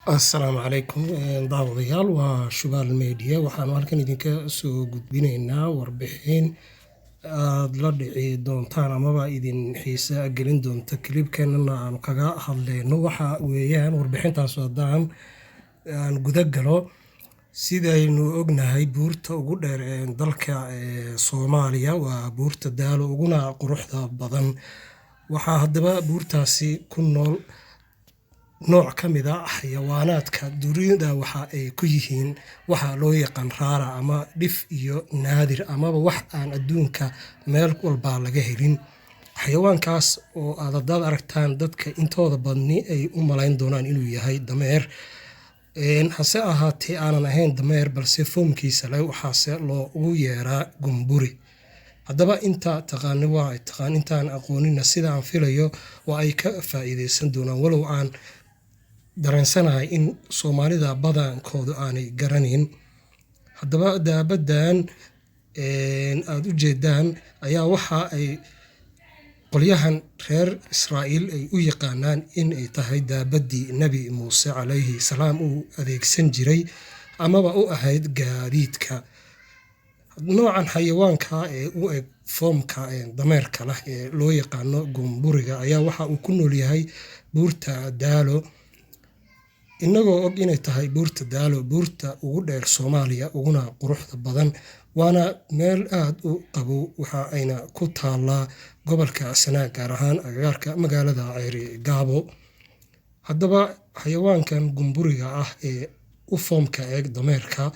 Asalaamu calaykum daawadayaal, waa Shubaal Media. Waxaanu halkan idinka soo gudbinaynaa warbixin aad la dhici doontaan amaba idin xiisa gelin doonta. Kilibkeenana aan kaga hadlayno waxa weeyaan warbixintaas haddaan aan guda galo. Sidaynu ognahay, buurta ugu dheer ee dalka Soomaaliya waa buurta Daalo, uguna quruxda badan. Waxaa haddaba buurtaasi ku nool nooc ka mid ah xayawaanaadka dunida. waxa ay ku yihiin waxa loo yaqaan raara ama dhif iyo naadir, amaba wax aan adduunka meel walba laga helin. Xayawaankaas oo aad haddaad aragtaan dadka intooda badni ay u malayn doonaan inuu yahay dameer, hase ahaatee aanan ahayn dameer, balse foomkiisa leh. waxaase loogu yeeraa gumburi. Haddaba inta taqaani waa ay taqaan, intaan aqoonina sida aan filayo waa ay ka faa'iideysan doonaan, walow aan dareensanahay in Soomaalida badankoodu aanay garanayn. Haddaba daabadan aad u jeedaan ayaa waxa ay qolyahan reer Israa'iil ay u yaqaanaan in ay tahay daabadii Nabi Muuse calayhi salaam uu adeegsan jiray amaba u ahayd gaadiidka. Noocan xayawaanka ee u eg foomka dameerka leh ee loo yaqaano gumburiga ayaa waxa uu ku nool yahay buurta Daalo. Inagoo og inay tahay buurta Daalo buurta ugu dheer Soomaaliya, uguna quruxda badan, waana meel aad u qabow. waxa ayna ku taallaa gobolka Sanaag, gaar ahaan agagaarka magaalada Ceerigaabo. Haddaba xayawaankan gumburiga ah ee u foomka eeg dameerka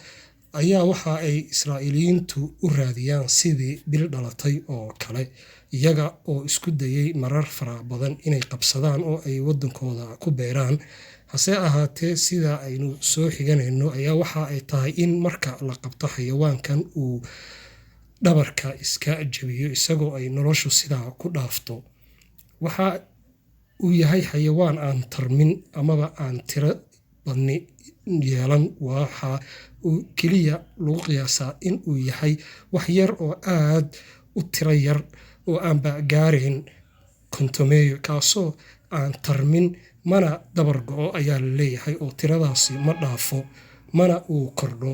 ayaa waxa ay Israa'iiliyiintu u raadiyaan sidii bil dhalatay oo kale, iyaga oo isku dayay marar fara badan inay qabsadaan oo ay wadankooda ku beeraan. Hase ahaatee, sida aynu soo xiganayno ayaa waxa ay tahay in marka la qabto xayawaankan uu dhabarka iska jabiyo, isagoo ay noloshu sidaa ku dhaafto. Waxa uu yahay xayawaan aan tarmin amaba aan tiro badni yeelan. Waxa uu keliya lagu qiyaasaa in uu yahay wax yar oo aad u tiro yar oo aanba gaarayn kontomeeyo, kaasoo aan tarmin mana dabar go'o ayaa la leeyahay, oo tiradaasi ma dhaafo mana uu kordho.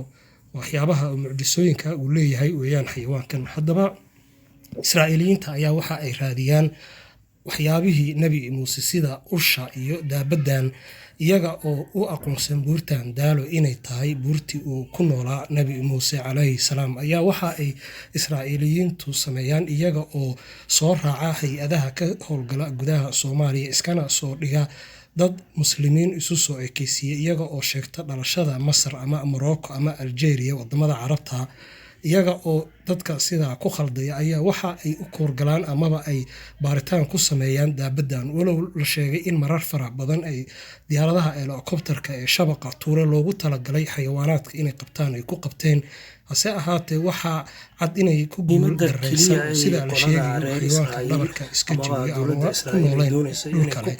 waxyaabaha mucjisooyinka uu leeyahay weeyaan xayawaankan. Haddaba Israa'iiliyiinta ayaa waxa ay raadiyaan waxyaabihii Nabi Muuse sida usha iyo daabadan, iyaga oo u aqoonsan buurtan Daalo inay tahay buurtii uu ku noolaa Nabi Muuse calayhi salaam. ayaa waxa ay Israa'iiliyiintu sameeyaan iyaga oo soo raaca hay-adaha ka howlgala gudaha Soomaaliya, iskana soo dhiga dad muslimiin isu soo ekeysiiya, iyaga oo sheegta dhalashada Masar ama Morocco ama Algeria, wadamada Carabta. Iyaga oo dadka sidaa ku khaldaya ayaa waxa ay u koorgalaan amaba ay baaritaan ku sameeyaan daabadan, walow la sheegay in marar fara badan ay diyaaradaha helicopterka ee shabaqa tuure loogu talagalay xayawaanaadka inay qabtaan ay ku qabteen. hase ahaatee, waxaa cad inay ku guul dareysan sida la sheegayo xayawaanka dhabarka iska jabiyo ama ku nooleyn dhul kale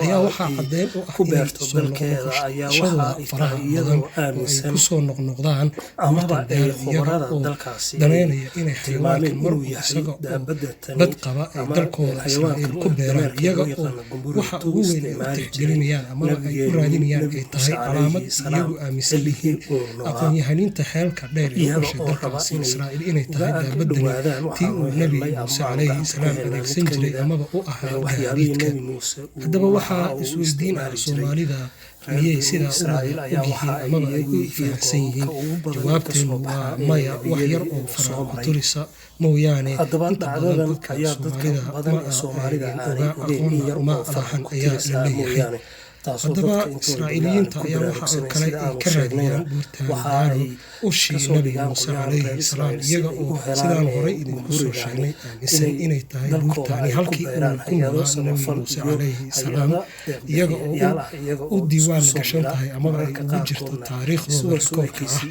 ayaa waxaa caddeyn u ah inay soo noqnoqoshadooda faraha badan oo ay ku soo noqnoqdaan buurta Daalo, iyaga oo daneynaya inay xayawaankan mar uu isaga oo dad qaba ay dalkooda Israa'iil ku beeraan, iyaga oo waxa ugu weyn ay u tixgelinayaan amaba ay u raadinayaan ay tahay calaamad iyagu aaminsan yihiin aqoon-yahaniinta xeelka dheer ee dalkaasi Israa'iil inay tahay daabadani tii uu Nabi Muuse calayhi salaam adeegsan jiray amaba u ahaa gaadiidka. Haddaba waxaa isweydiin ah, Soomaalida miyay sidaa u wada ogyihiin amaba ay u fahamsan yihiin? Jawaabteenu waa maya, wax yar oo fara ku turisa mooyaane. Inta badan dadka Soomaalida oga aqoon uma lahan ayaa la leeyahay. Haddaba Israa'iiliyiinta ayaa waxa oo kale ay ka raadiyaan buurtan Daalo ushii Nabi Muuse calayhi salaam, iyaga oo sidaan horey idinku soo sheegnay aaminsan inay tahay buurtani halkii uu ku noolaa Nabi Muuse calayhi salaam, iyaga oo u diiwaan gashan tahay amaba ay ugu jirto taariikhdooda rikoorka ah.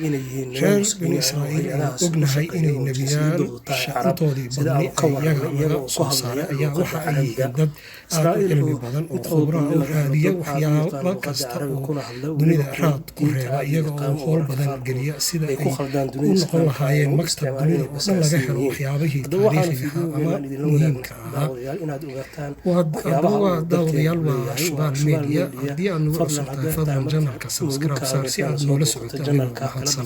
reer bani Israa'iil ayaan ognahay inay nebiyaal intoodii badni iyaga laga soo saaray ayaa waxa ay yihiin dad aad u cilmi badan oo khubro u raadiya waxyaalo kasta oo dunida raad ku reeba iyaga oo howl badan geliya sida ay u noqon lahaayeen maktab dunida oo dhan laga helo waxyaabihii taariikhiga ama muhiimka ahaa. waa daawadayaal waa Shubaal Media. haddii aad nagu cusubtahay fadlan janalka subscribe saar si aad noola socoto anigoo mahadsan.